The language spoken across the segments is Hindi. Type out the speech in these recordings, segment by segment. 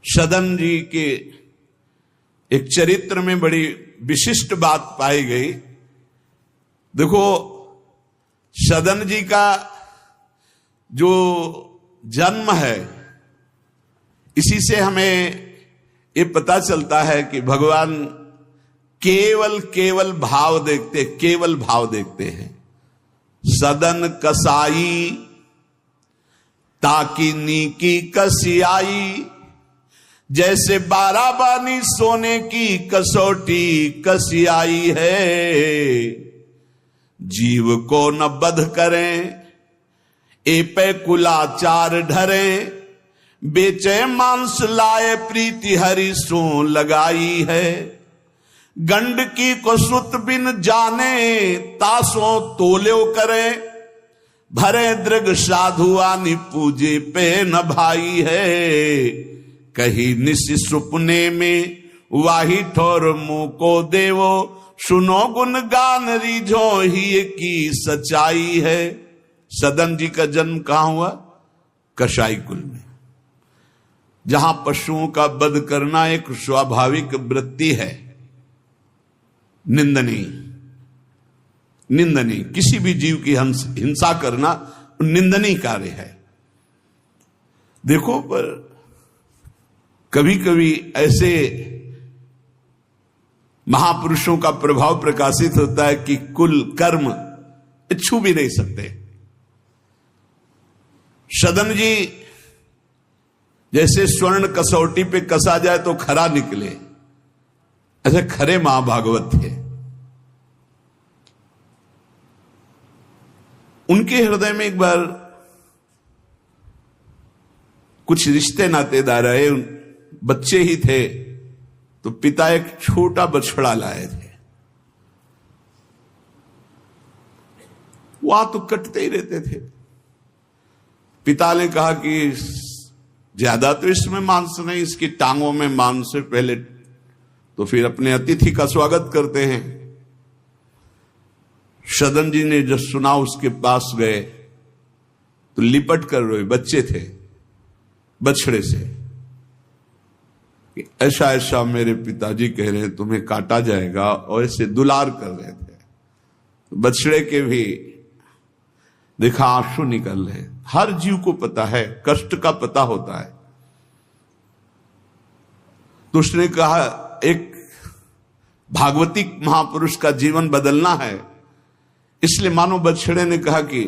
सदन जी के एक चरित्र में बड़ी विशिष्ट बात पाई गई। देखो, सदन जी का जो जन्म है, इसी से हमें ये पता चलता है कि भगवान केवल भाव देखते हैं। सदन कसाई ताकि नीकी कसियाई, जैसे बाराबानी सोने की कसौटी कसियाई है। जीव को न बध करें ए पे कुलाचार ढरे, बेचे मांस लाए प्रीति हरि सो लगाई है। गंड की को सुत बिन जाने तासों तोल्यो करे, भरे दृग साधु आनि पूजे पे न भाई है। कही निशि सुपने में वाही ठोर मुंह को देवो, सुनो गुण गान रीझो ही की सच्चाई है। सदन जी का जन्म कहां हुआ? कसाई कुल में, जहां पशुओं का वध करना एक स्वाभाविक वृत्ति है। निंदनीय किसी भी जीव की हिंसा करना निंदनीय कार्य है। देखो, पर कभी कभी ऐसे महापुरुषों का प्रभाव प्रकाशित होता है कि कुल कर्म छू भी नहीं सकते। सदन जी जैसे स्वर्ण कसौटी पे कसा जाए तो खरा निकले, ऐसे खरे महाभागवत थे। उनके हृदय में एक बार कुछ रिश्ते नातेदार आए, बच्चे ही थे, तो पिता एक छोटा बछड़ा लाए थे। वहां तो कटते ही रहते थे। पिता ने कहा कि ज्यादा तो इसमें मांस नहीं, इसकी टांगों में मांस है, पहले तो फिर अपने अतिथि का स्वागत करते हैं। सदन जी ने जब सुना, उसके पास गए तो लिपट कर रोए। बच्चे थे, बछड़े से कि ऐसा ऐसा मेरे पिताजी कह रहे हैं तुम्हें काटा जाएगा, और ऐसे दुलार कर रहे थे। बछड़े के भी देखा आंसू निकल रहे। हर जीव को पता है, कष्ट का पता होता है। तो उसने कहा, एक भागवतिक महापुरुष का जीवन बदलना है, इसलिए मानो बछड़े ने कहा कि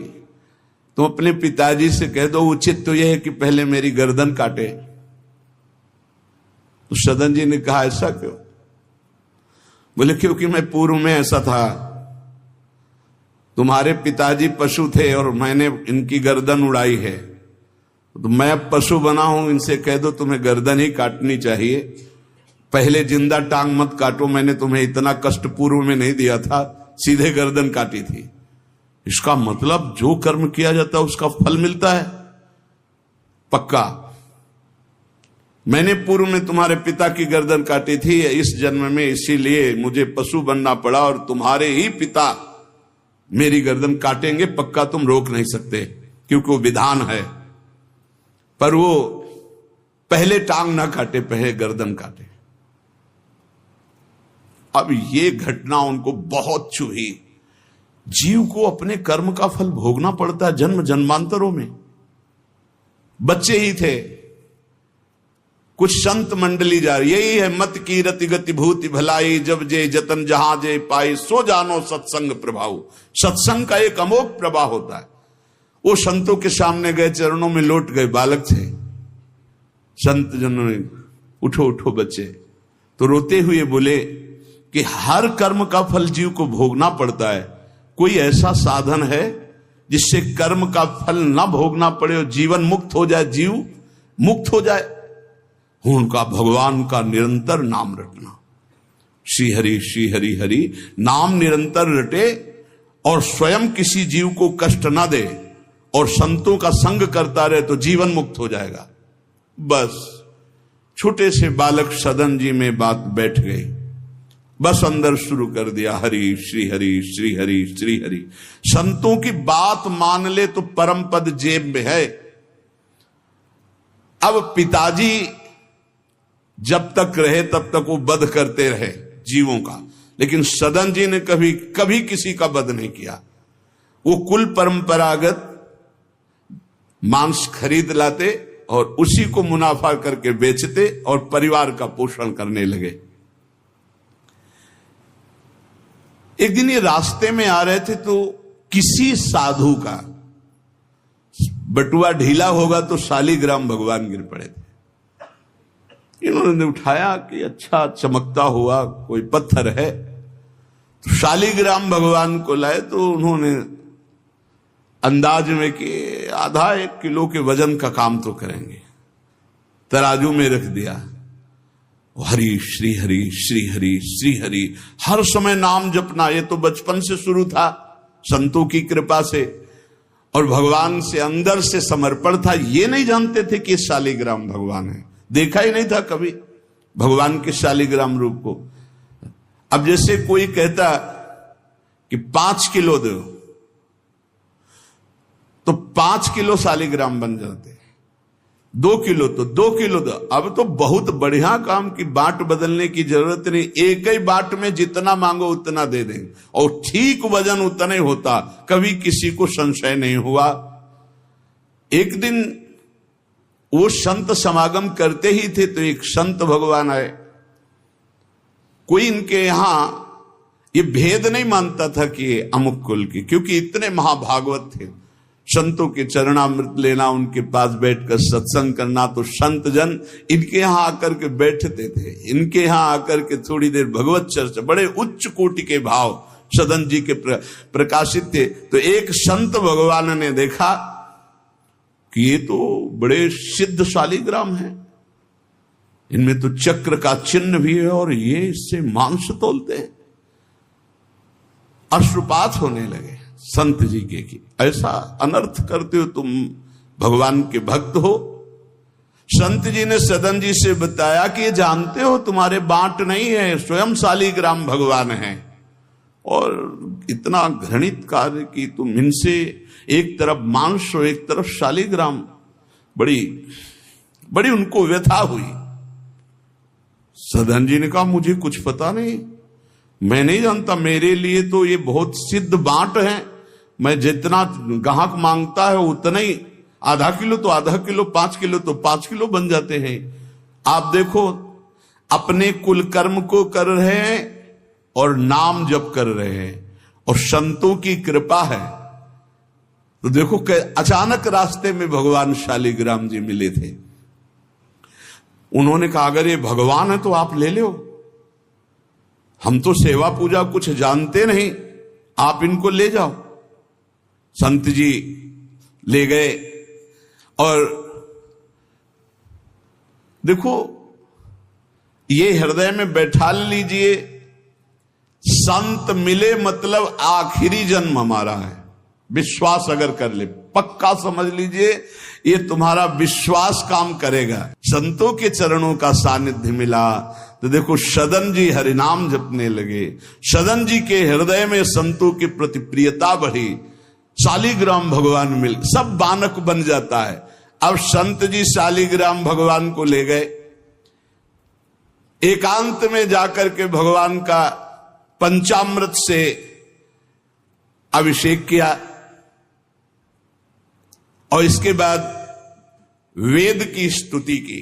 तुम अपने पिताजी से कह दो, उचित तो यह है कि पहले मेरी गर्दन काटे। तो सदन जी ने कहा, ऐसा क्यों? बोले, क्योंकि मैं पूर्व में ऐसा था, तुम्हारे पिताजी पशु थे और मैंने इनकी गर्दन उड़ाई है, तो मैं अब पशु बना हूं, इनसे कह दो तुम्हें गर्दन ही काटनी चाहिए, पहले जिंदा टांग मत काटो, मैंने तुम्हें इतना कष्ट पूर्व में नहीं दिया था, सीधे गर्दन काटी थी। इसका मतलब जो कर्म किया जाता है उसका फल मिलता है पक्का। मैंने पूर्व में तुम्हारे पिता की गर्दन काटी थी इस जन्म में, इसीलिए मुझे पशु बनना पड़ा, और तुम्हारे ही पिता मेरी गर्दन काटेंगे, पक्का तुम रोक नहीं सकते, क्योंकि वो विधान है। पर वो पहले टांग ना काटे, पहले गर्दन काटे। अब ये घटना उनको बहुत छुई। जीव को अपने कर्म का फल भोगना पड़ता है जन्म जन्मांतरों में। बच्चे ही थे, कुछ संत मंडली जा रही, यही है मत की रति गति भूति भलाई, जब जे जतन जहां जे पाई, सो जानो सत्संग प्रभाव। सत्संग का एक अमोघ प्रभाव होता है। वो संतों के सामने गए, चरणों में लौट गए, बालक थे। संत जनों ने, उठो उठो बच्चे, तो रोते हुए बोले कि हर कर्म का फल जीव को भोगना पड़ता है, कोई ऐसा साधन है जिससे कर्म का फल ना भोगना पड़े और जीवन मुक्त हो जाए, जीव मुक्त हो जाए? उनका भगवान का निरंतर नाम रटना, श्री हरि हरि नाम निरंतर रटे, और स्वयं किसी जीव को कष्ट ना दे, और संतों का संग करता रहे, तो जीवन मुक्त हो जाएगा। बस छोटे से बालक सदन जी में बात बैठ गई, बस अंदर शुरू कर दिया, हरि श्री हरि श्री हरि श्री हरि। संतों की बात मान ले तो परम पद जेब में है। अब पिताजी जब तक रहे तब तक वो वध करते रहे जीवों का, लेकिन सदन जी ने कभी कभी किसी का वध नहीं किया। वो कुल परंपरागत मांस खरीद लाते और उसी को मुनाफा करके बेचते और परिवार का पोषण करने लगे। एक दिन ये रास्ते में आ रहे थे तो किसी साधु का बटुआ ढीला होगा तो शालिग्राम भगवान गिर पड़े थे। इन्होंने उठाया कि अच्छा चमकता हुआ कोई पत्थर है, तो शालिग्राम भगवान को लाए तो उन्होंने अंदाज में कि आधा 1 किलो के वजन का काम तो करेंगे, तराजू में रख दिया। हरि श्री हरि श्री हरि श्री हरि, हर समय नाम जपना। ये तो बचपन से शुरू था संतों की कृपा से, और भगवान से अंदर से समर्पण था। ये नहीं जानते थे कि शालिग्राम भगवान है, देखा ही नहीं था कभी भगवान के शालिग्राम रूप को। अब जैसे कोई कहता कि 5 किलो दो, तो 5 किलो शालिग्राम बन जाते, 2 किलो तो 2 किलो दो। अब तो बहुत बढ़िया काम की बाट बदलने की जरूरत नहीं, एक ही बाट में जितना मांगो उतना दे देंगे और ठीक वजन उतना ही होता, कभी किसी को संशय नहीं हुआ। एक दिन वो संत समागम करते ही थे तो एक संत भगवान आए। कोई इनके यहां ये भेद नहीं मानता था कि अमुक कुल की, क्योंकि इतने महाभागवत थे। संतों के चरणामृत लेना, उनके पास बैठकर सत्संग करना, तो संत जन इनके यहां आकर के बैठते थे। इनके यहां आकर के थोड़ी देर भगवत चर्चा, बड़े उच्च कोटि के भाव सदन जी के प्रकाशित थे। तो एक संत भगवान ने देखा कि ये तो बड़े सिद्ध शालिग्राम है, इनमें तो चक्र का चिन्ह भी है और ये इससे मांस तोलते हैं। अश्रुपात होने लगे संत जी के कि ऐसा अनर्थ करते हो तुम, भगवान के भक्त हो। संत जी ने सदन जी से बताया कि ये जानते हो तुम्हारे बांट नहीं है, स्वयं शालिग्राम भगवान है, और इतना घृणित कार्य कि तुम इनसे एक तरफ मांस और एक तरफ शालिग्राम। बड़ी बड़ी उनको व्यथा हुई। सदन जी ने कहा मुझे कुछ पता नहीं, मैं नहीं जानता, मेरे लिए तो ये बहुत सिद्ध बांट है, मैं जितना ग्राहक मांगता है उतना ही, आधा किलो तो आधा किलो, 5 किलो तो 5 किलो बन जाते हैं। आप देखो अपने कुल कर्म को कर रहे हैं और नाम जप कर रहे हैं और संतों की कृपा है। तो देखो अचानक रास्ते में भगवान शालिग्राम जी मिले थे। उन्होंने कहा अगर ये भगवान है तो आप ले लो, हम तो सेवा पूजा कुछ जानते नहीं, आप इनको ले जाओ। संत जी ले गए और देखो ये हृदय में बैठा लीजिए, संत मिले मतलब आखिरी जन्म हमारा है। विश्वास अगर कर ले, पक्का समझ लीजिए ये तुम्हारा विश्वास काम करेगा। संतों के चरणों का सानिध्य मिला तो देखो सदन जी हरिनाम जपने लगे, सदन जी के हृदय में संतों की प्रति प्रियता बढ़ी, शालिग्राम भगवान मिल, सब बानक बन जाता है। अब संत जी शालिग्राम भगवान को ले गए, एकांत में जाकर के भगवान का पंचामृत से अभिषेक किया और इसके बाद वेद की स्तुति की,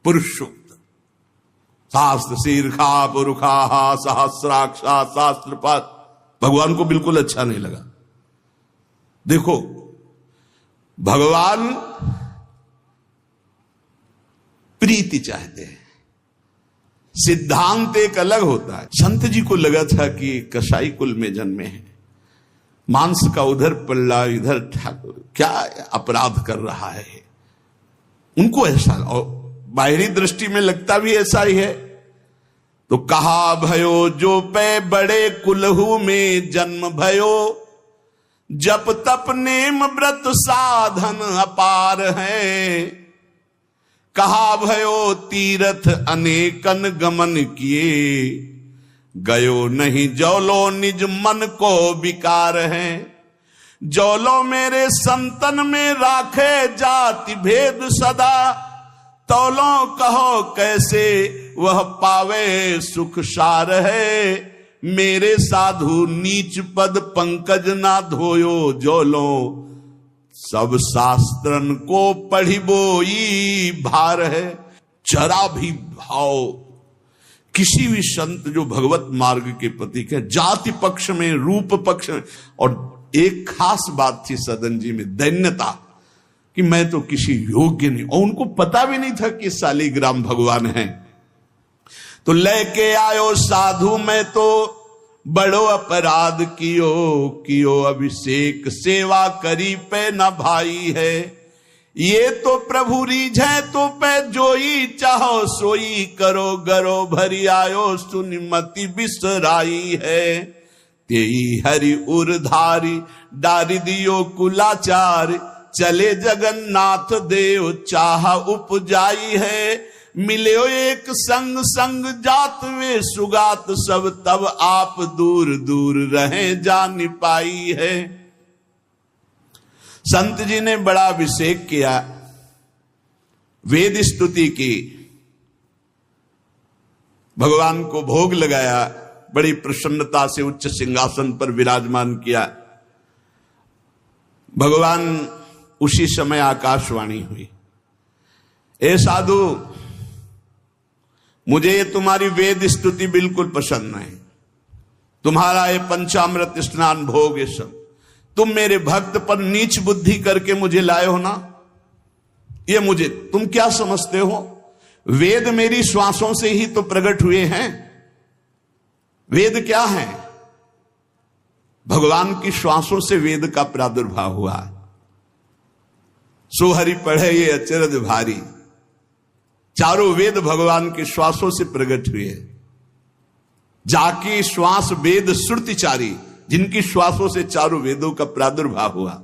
पुरुष सूक्त, शास्त्र शीर्षा पुरुखा सहस्राक्षा शास्त्रपात। भगवान को बिल्कुल अच्छा नहीं लगा। देखो भगवान प्रीति चाहते हैं, सिद्धांत एक अलग होता है। संत जी को लगा था कि कसाई कुल में जन्मे हैं, मांस का उधर पल्ला इधर ठाकुर, क्या अपराध कर रहा है उनको ऐसा, और बाहरी दृष्टि में लगता भी ऐसा ही है। तो कहा भयो जो पे बड़े कुलहू में जन्म भयो, जप तप नेम व्रत साधन अपार है। कहा भयो तीर्थ अनेकन गमन किए, गयो नहीं जौलो निज मन को विकार है। जौलो मेरे संतन में राखे जाति भेद सदा, तौलो कहो कैसे वह पावे सुख सार है। मेरे साधु नीच पद पंकज ना धोयो जोलो। सब शास्त्रन को पढ़िबोई भार है। जरा भी भाव किसी भी संत जो भगवत मार्ग के प्रतीक है, जाति पक्ष में, रूप पक्ष में, और एक खास बात थी सदन जी में, दैन्यता, कि मैं तो किसी योग्य नहीं, और उनको पता भी नहीं था कि शालिग्राम भगवान हैं। तो लेके आयो साधु, मैं तो बड़ो अपराध कियो अभिषेक, सेवा करी पे न भाई है। ये तो प्रभु रीझे तो पे जोई, चाहो सोई करो गरो भरी आयो, सुनिमति बिसराई है। तेई हरि उरधारी डारी दियो कुलाचार, चले जगन्नाथ देव चाह उपजाई है। मिले एक संग संग जात वे सुगात, सब तब आप दूर दूर रहे जान पाई है। संत जी ने बड़ा अभिषेक किया, वेद स्तुति की, भगवान को भोग लगाया, बड़ी प्रसन्नता से उच्च सिंहासन पर विराजमान किया। भगवान उसी समय आकाशवाणी हुई, ए साधु, मुझे ये तुम्हारी वेद स्तुति बिल्कुल पसंद नहीं, तुम्हारा ये पंचामृत स्नान भोग ये सब, तुम मेरे भक्त पर नीच बुद्धि करके मुझे लाए हो ना, ये मुझे तुम क्या समझते हो? वेद मेरी श्वासों से ही तो प्रकट हुए हैं। वेद क्या है? भगवान की श्वासों से वेद का प्रादुर्भाव हुआ। सोहरि पढ़े ये अचरज भारी, चारों वेद भगवान के श्वासों से प्रकट हुए। जाकी श्वास वेद श्रुतिचारी, जिनकी श्वासों से चारों वेदों का प्रादुर्भाव हुआ।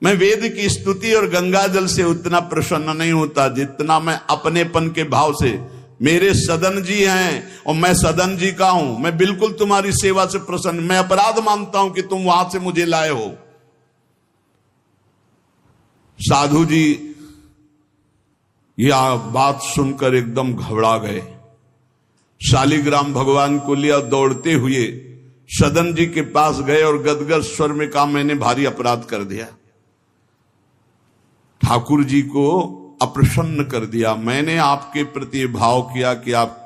मैं वेद की स्तुति और गंगा जल से उतना प्रसन्न नहीं होता जितना मैं अपनेपन के भाव से, मेरे सदन जी हैं और मैं सदन जी का हूं, मैं बिल्कुल तुम्हारी सेवा से प्रसन्न, मैं अपराध मानता हूं कि तुम वहां से मुझे लाए हो। साधु जी यह बात सुनकर एकदम घबरा गए। शालिग्राम भगवान को लिया, दौड़ते हुए सदन जी के पास गए और गदगद स्वर में कहा, मैंने भारी अपराध कर दिया, ठाकुर जी को अप्रसन्न कर दिया। मैंने आपके प्रति भाव किया कि आप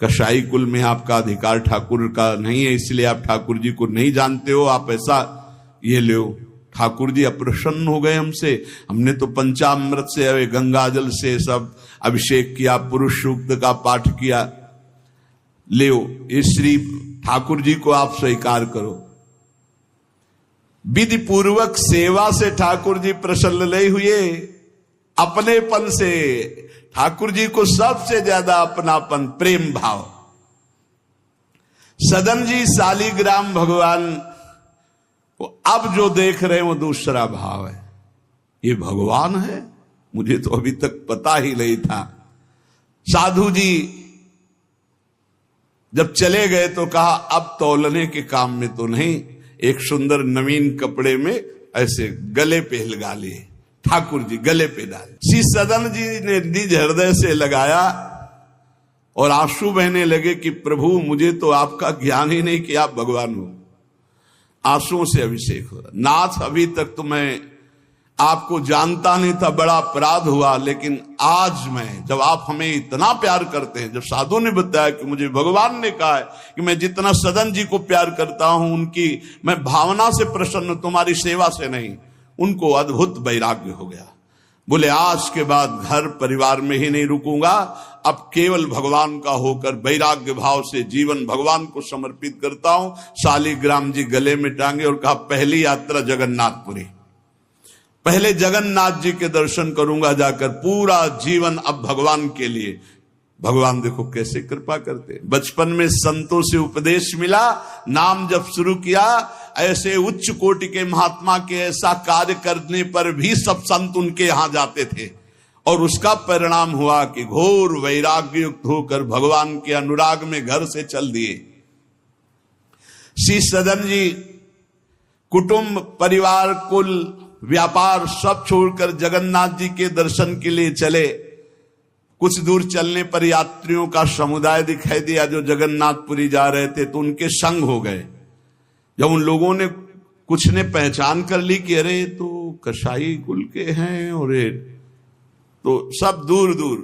कसाई कुल में आपका अधिकार ठाकुर का नहीं है, इसलिए आप ठाकुर जी को नहीं जानते हो, आप ऐसा ये लो। ठाकुर जी अप्रसन्न हो गए हमसे। हमने तो पंचामृत से, गंगा जल से सब अभिषेक किया, पुरुष सूक्त का पाठ किया, ले इस श्री ठाकुर जी को आप स्वीकार करो। विधि पूर्वक सेवा से ठाकुर जी प्रसन्न नहीं हुए, अपनेपन से ठाकुर जी को सबसे ज्यादा अपनापन, प्रेम भाव। सदन जी शालिग्राम भगवान को अब जो देख रहे हैं वो दूसरा भाव है, ये भगवान है, मुझे तो अभी तक पता ही नहीं था। साधु जी जब चले गए तो कहा, अब तौलने के काम में तो नहीं, एक सुंदर नवीन कपड़े में ऐसे गले पे लगा लिए, ठाकुर जी गले पे डाले। श्री सदन जी ने निज हृदय से लगाया और आंसू बहने लगे कि प्रभु मुझे तो आपका ज्ञान ही नहीं कि आप भगवान हो। आंसुओं से अभिषेक हो रहा, नाथ अभी तक तो मैं आपको जानता नहीं था, बड़ा अपराध हुआ, लेकिन आज मैं, जब आप हमें इतना प्यार करते हैं, जब साधु ने बताया कि मुझे भगवान ने कहा है कि मैं जितना सदन जी को प्यार करता हूं, उनकी मैं भावना से प्रसन्न, तुम्हारी सेवा से नहीं, उनको अद्भुत वैराग्य हो गया। बोले आज के बाद घर परिवार में ही नहीं रुकूंगा, अब केवल भगवान का होकर वैराग्य भाव से जीवन भगवान को समर्पित करता हूं। शालिग्राम जी गले में टांगे और कहा, पहली यात्रा जगन्नाथपुरी, पहले जगन्नाथ जी के दर्शन करूंगा जाकर, पूरा जीवन अब भगवान के लिए। भगवान देखो कैसे कृपा करते। बचपन में संतों से उपदेश मिला, नाम जब शुरू किया, ऐसे उच्च कोटि के महात्मा के ऐसा कार्य करने पर भी सब संत उनके यहां जाते थे, और उसका परिणाम हुआ कि घोर वैराग्य युक्त होकर भगवान के अनुराग में घर से चल दिए। श्री सदन जी कुटुंब, परिवार, कुल, व्यापार सब छोड़कर जगन्नाथ जी के दर्शन के लिए चले। कुछ दूर चलने पर यात्रियों का समुदाय दिखाई दिया जो जगन्नाथपुरी जा रहे थे, तो उनके संग हो गए। जब उन लोगों ने कुछ ने पहचान कर ली कि अरे तो कसाई कुल के हैं, और तो सब दूर दूर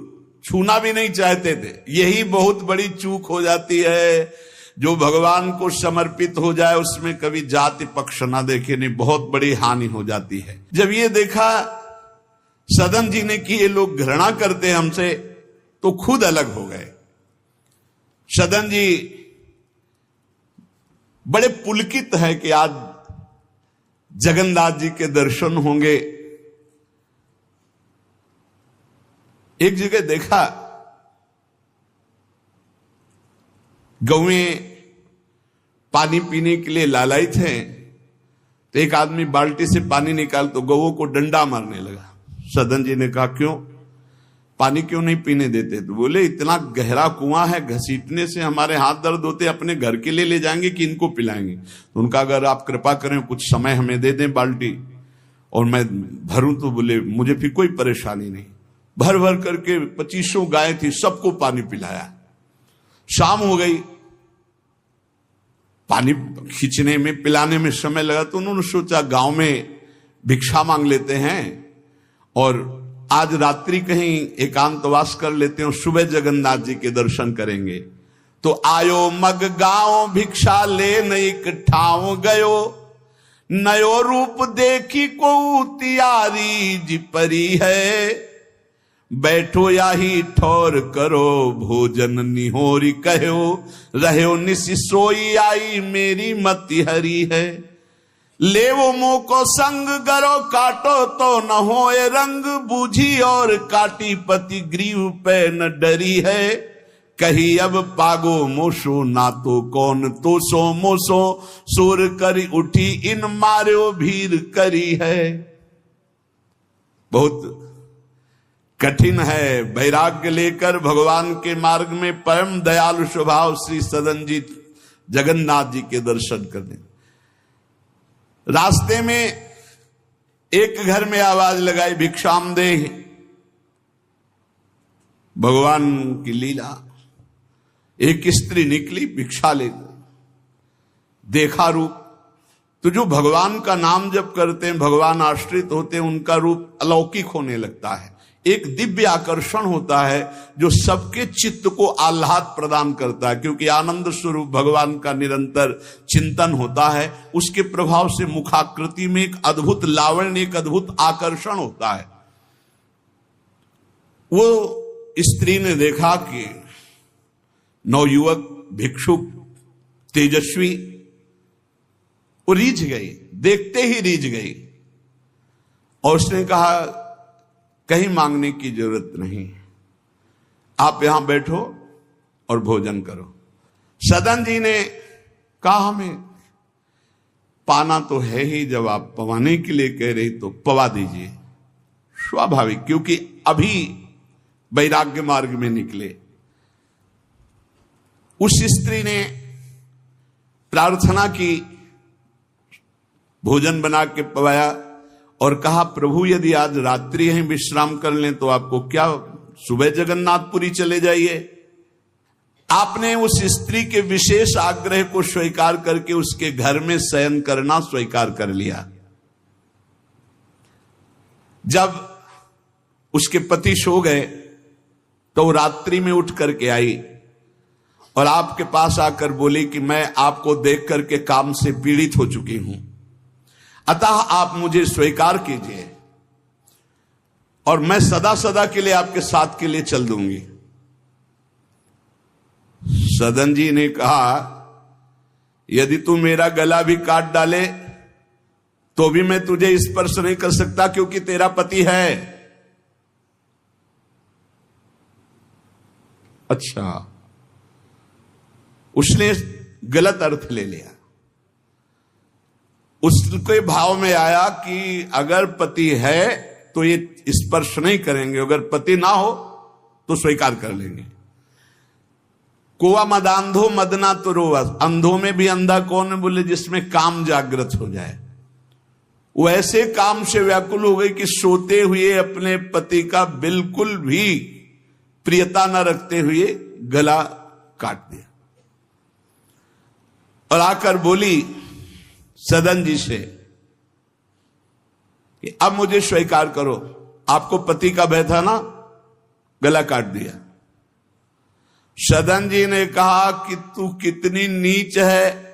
छूना भी नहीं चाहते थे। यही बहुत बड़ी चूक हो जाती है। जो भगवान को समर्पित हो जाए उसमें कभी जाति पक्ष ना देखे, नहीं, बहुत बड़ी हानि हो जाती है। जब ये देखा सदन जी ने कि ये लोग घृणा करते हैं हमसे, तो खुद अलग हो गए। सदन जी बड़े पुलकित है कि आज जगन्नाथ जी के दर्शन होंगे। एक जगह देखा गौएं पानी पीने के लिए लालायित हैं, तो एक आदमी बाल्टी से पानी निकाल तो गौओं को डंडा मारने लगा। सदन जी ने कहा क्यों, पानी क्यों नहीं पीने देते? तो बोले इतना गहरा कुआं है, घसीटने से हमारे हाथ दर्द होते, अपने घर के लिए ले जाएंगे कि इनको पिलाएंगे? तो उनका अगर आप कृपा करें कुछ समय हमें दे दें बाल्टी और मैं भरूं, तो बोले मुझे फिर कोई परेशानी नहीं। भर भर करके 2500 गाय थी, सबको पानी पिलाया। शाम हो गई, पानी खींचने में पिलाने में समय लगा, तो उन्होंने सोचा गांव में भिक्षा मांग लेते हैं और आज रात्रि कहीं एकांतवास कर लेते हैं और सुबह जगन्नाथ जी के दर्शन करेंगे। तो आयो मग गांव भिक्षा ले नई ठाव गयो, नयो रूप देखी को तियारी जी परी है, बैठो या ही ठौर करो भोजन निहोरी कहो, रहो निसि सोई आई मेरी मति हरी है, ले वो मुंह को संग गरो काटो तो न होए रंग, बूझी और काटी पति ग्रीव पे न डरी है, कही अब पागो मोशो ना तो कौन तो सो मोसो, सुर करी उठी इन मार्यो भीर करी है। बहुत कठिन है। वैराग्य लेकर भगवान के मार्ग में परम दयालु स्वभाव श्री सदन जी जगन्नाथ जी के दर्शन करने। रास्ते में एक घर में आवाज लगाई भिक्षाम दे। भगवान की लीला, एक स्त्री निकली भिक्षा लेकर, देखा रूप। तो जो भगवान का नाम जप करते हैं, भगवान आश्रित होते हैं, उनका रूप अलौकिक होने लगता है। एक दिव्य आकर्षण होता है जो सबके चित्त को आह्लाद प्रदान करता है, क्योंकि आनंद स्वरूप भगवान का निरंतर चिंतन होता है। उसके प्रभाव से मुखाकृति में एक अद्भुत लावण्य, एक अद्भुत आकर्षण होता है। वो स्त्री ने देखा कि नवयुवक भिक्षुक तेजस्वी, वो रीझ गई, देखते ही रीझ गई, और उसने कहा कहीं मांगने की जरूरत नहीं, आप यहां बैठो और भोजन करो। सदन जी ने कहा हमें पाना तो है ही, जब आप पवाने के लिए कह रही तो पवा दीजिए। स्वाभाविक, क्योंकि अभी वैराग्य मार्ग में निकले। उस स्त्री ने प्रार्थना की, भोजन बना के पवाया और कहा प्रभु यदि आज रात्रि यहीं विश्राम कर लें तो आपको क्या, सुबह जगन्नाथपुरी चले जाइए। आपने उस स्त्री के विशेष आग्रह को स्वीकार करके उसके घर में शयन करना स्वीकार कर लिया। जब उसके पति सो गए तो रात्रि में उठ करके आई और आपके पास आकर बोली कि मैं आपको देख करके काम से पीड़ित हो चुकी हूं, अतः आप मुझे स्वीकार कीजिए और मैं सदा सदा के लिए आपके साथ के लिए चल दूंगी। सदन जी ने कहा यदि तू मेरा गला भी काट डाले तो भी मैं तुझे स्पर्श नहीं कर सकता, क्योंकि तेरा पति है। अच्छा, उसने गलत अर्थ ले लिया। उसके भाव में आया कि अगर पति है तो ये स्पर्श नहीं करेंगे, अगर पति ना हो तो स्वीकार कर लेंगे। कोवा मदांधो मदना तो रोवा, अंधों में भी अंधा कौन है? बोले जिसमें काम जागृत हो जाए। वो ऐसे काम से व्याकुल हो गई कि सोते हुए अपने पति का बिल्कुल भी प्रियता न रखते हुए गला काट दिया और आकर बोली सदन जी से कि अब मुझे स्वीकार करो, आपको पति का भय था ना, गला काट दिया। सदन जी ने कहा कि तू कितनी नीच है,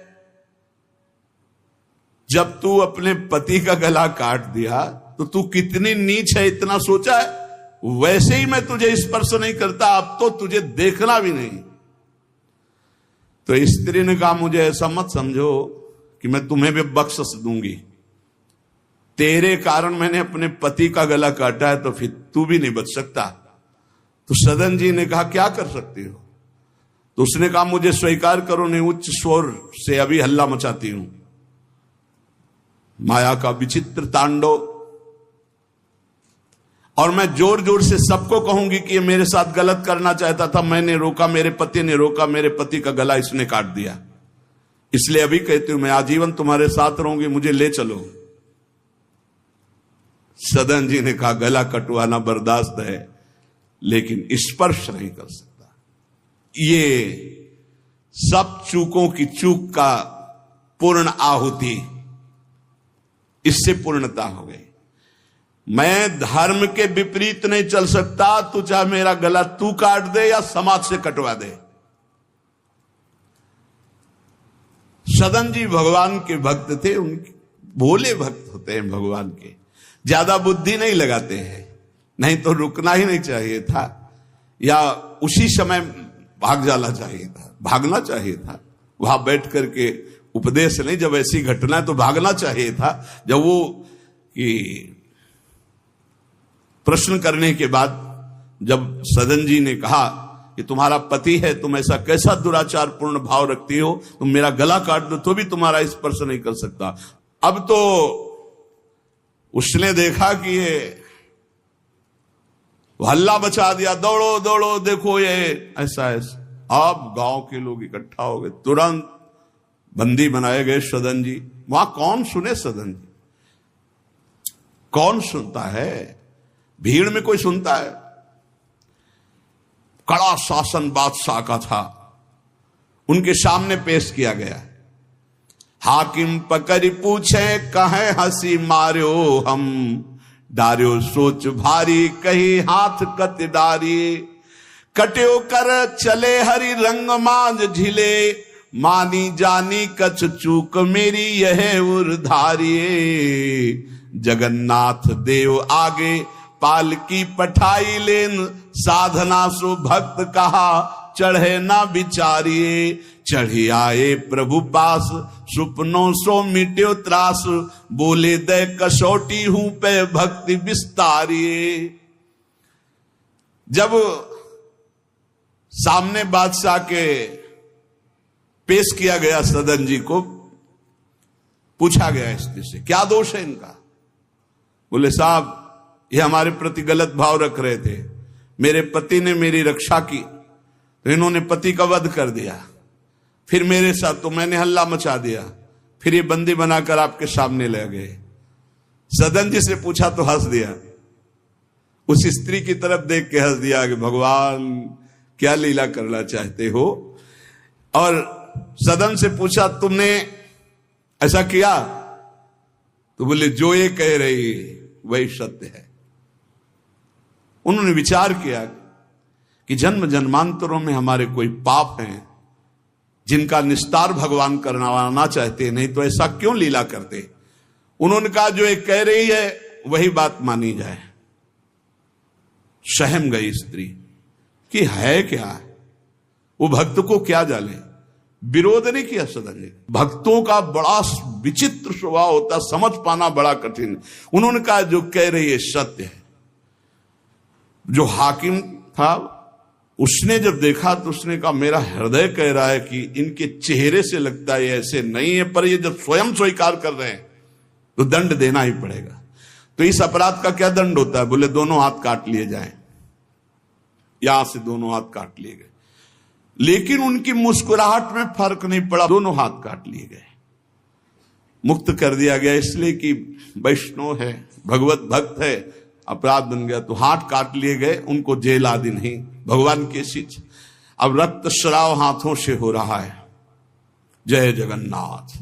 जब तू अपने पति का गला काट दिया तो तू कितनी नीच है, इतना सोचा है? वैसे ही मैं तुझे स्पर्श नहीं करता, अब तो तुझे देखना भी नहीं। तो स्त्री ने कहा मुझे ऐसा मत समझो कि मैं तुम्हें भी बख्शिश दूंगी, तेरे कारण मैंने अपने पति का गला काटा है, तो फिर तू भी नहीं बच सकता। तो सदन जी ने कहा क्या कर सकती हो? तो उसने कहा मुझे स्वीकार करो, नहीं उच्च स्वर से अभी हल्ला मचाती हूं। माया का विचित्र तांडव, और मैं जोर जोर से सबको कहूंगी कि ये मेरे साथ गलत करना चाहता था, मैंने रोका, मेरे पति ने रोका, मेरे पति का गला इसने काट दिया, इसलिए अभी कहती हूं मैं आजीवन तुम्हारे साथ रहूंगी, मुझे ले चलो। सदन जी ने कहा गला कटवाना बर्दाश्त है, लेकिन स्पर्श नहीं कर सकता। ये सब चूकों की चूक का पूर्ण आहुति, इससे पूर्णता हो गई। मैं धर्म के विपरीत नहीं चल सकता, तू चाहे मेरा गला तू काट दे या समाज से कटवा दे। सदन जी भगवान के भक्त थे, उनके भोले भक्त होते हैं भगवान के, ज्यादा बुद्धि नहीं लगाते हैं, नहीं तो रुकना ही नहीं चाहिए था या उसी समय भाग जाना चाहिए था, भागना चाहिए था। वहां बैठ करके उपदेश नहीं, जब ऐसी घटना है तो भागना चाहिए था। जब वो कि प्रश्न करने के बाद जब सदन जी ने कहा कि तुम्हारा पति है, तुम ऐसा कैसा दुराचार पूर्ण भाव रखती हो, तुम मेरा गला काट दो तो भी तुम्हारा स्पर्श नहीं कर सकता। अब तो उसने देखा कि ये हल्ला बचा दिया, दौड़ो दौड़ो देखो ये ऐसा ऐसा। अब गांव के लोग इकट्ठा हो गए, तुरंत बंदी बनाए गए सदन जी। वहां कौन सुने सदन जी, कौन सुनता है? भीड़ में कोई सुनता है? कड़ा शासन बादशाह का था, उनके सामने पेश किया गया। हाकिम पकड़ पूछे कहे हंसी मार्यो हम, डार्यो सोच भारी कही हाथ कत डारी, कट्यो कर चले हरि रंग मांझ झिले, मानी जानी कछ चूक मेरी यह उर्धारिये, जगन्नाथ देव आगे पालकी पठाई लेन, साधना सो भक्त कहा चढ़े ना बिचारिये, चढ़ी आए प्रभु पास सुपनों सो मिट्यो त्रास, बोले दे कसौटी हूं पे भक्ति विस्तारिये। जब सामने बादशाह के पेश किया गया सदन जी को, पूछा गया स्त्री से क्या दोष है इनका? बोले साहब ये हमारे प्रति गलत भाव रख रहे थे, मेरे पति ने मेरी रक्षा की तो इन्होंने पति का वध कर दिया, फिर मेरे साथ तो मैंने हल्ला मचा दिया, फिर ये बंदी बनाकर आपके सामने ले गए। सदन जी से पूछा तो हंस दिया, उस स्त्री की तरफ देख के हंस दिया कि भगवान क्या लीला करना चाहते हो। और सदन से पूछा तुमने ऐसा किया? तो बोले जो ये कह रही वही सत्य है। उन्होंने विचार किया कि जन्म जन्मांतरों में हमारे कोई पाप हैं जिनका निस्तार भगवान करना चाहते, नहीं तो ऐसा क्यों लीला करते। उन्होंने कहा जो ये कह रही है वही बात मानी जाए। सहम गई स्त्री कि है क्या, वो भक्त को क्या जाने। विरोध नहीं किया सदन ने। भक्तों का बड़ा विचित्र स्वभाव होता, समझ पाना बड़ा कठिन। उन्होंने कहा जो कह रही है सत्य है। जो हाकिम था उसने जब देखा तो उसने कहा मेरा हृदय कह रहा है कि इनके चेहरे से लगता है ऐसे नहीं है, पर ये जब स्वयं स्वीकार कर रहे हैं तो दंड देना ही पड़ेगा। तो इस अपराध का क्या दंड होता है? बोले दोनों हाथ काट लिए जाएं। यहां से दोनों हाथ काट लिए गए, लेकिन उनकी मुस्कुराहट में फर्क नहीं पड़ा, दोनों हाथ काट लिए गए, मुक्त कर दिया गया। इसलिए कि वैष्णव है, भगवत भक्त है, अपराध बन गया तो हाथ काट लिए गए, उनको जेल आदि नहीं, भगवान की चीज। अब रक्त श्राव हाथों से हो रहा है। जय जगन्नाथ,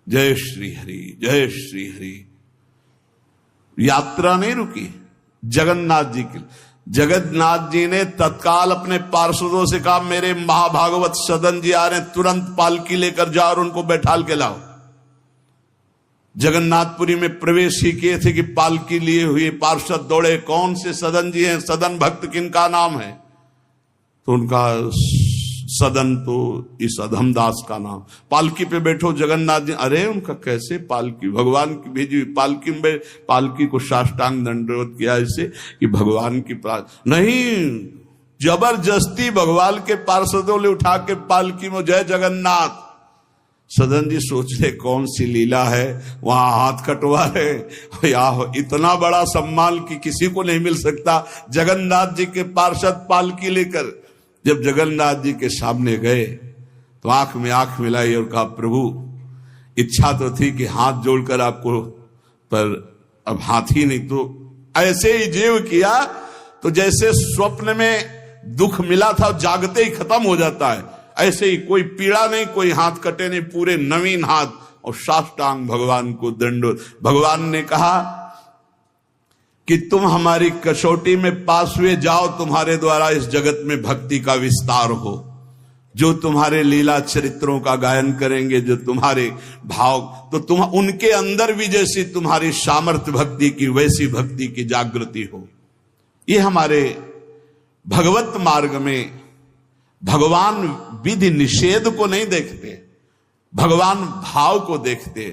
जय श्री हरि, जय श्री हरि। यात्रा नहीं रुकी जगन्नाथ जी की। जगन्नाथ जी ने तत्काल अपने पार्षदों से कहा, मेरे महाभागवत सदन जी आ रहे, तुरंत पालकी लेकर जाओ और उनको बैठाल के लाओ। जगन्नाथपुरी में प्रवेश ही किए थे कि पालकी लिए हुए पार्षद दौड़े, कौन से सदन जी हैं, सदन भक्त किनका नाम है? तो उनका सदन तो इस अधमदास का नाम। पालकी पे बैठो जगन्नाथ जी। अरे उनका कैसे पालकी, भगवान की भेजी हुई पालकी में, पालकी को साष्टांग दंडवत किया ऐसे कि भगवान की नहीं, जबरदस्ती भगवान के पार्षदों ने उठा के पालकी में, जय जगन्नाथ। सदन जी सोच रहे कौन सी लीला है, वहां हाथ कटवा रहे। या इतना बड़ा सम्मान कि किसी को नहीं मिल सकता। जगन्नाथ जी के पार्षद पालकी लेकर जब जगन्नाथ जी के सामने गए तो आंख में आंख मिलाई और कहा, प्रभु इच्छा तो थी कि हाथ जोड़कर आपको, पर अब हाथ ही नहीं। तो ऐसे ही जीव किया तो जैसे स्वप्न में दुख मिला था जागते ही खत्म हो जाता है, ऐसे ही कोई पीड़ा नहीं, कोई हाथ कटे नहीं, पूरे नवीन हाथ और साष्टांग भगवान को दंडोत। भगवान ने कहा कि तुम हमारी कसौटी में पास हुए, जाओ, तुम्हारे द्वारा इस जगत में भक्ति का विस्तार हो। जो तुम्हारे लीला चरित्रों का गायन करेंगे, जो तुम्हारे भाव, तो तुम उनके अंदर भी जैसी तुम्हारी सामर्थ्य भक्ति की, वैसी भक्ति की जागृति हो। ये हमारे भगवत मार्ग में भगवान विधि निषेध को नहीं देखते, भगवान भाव को देखते।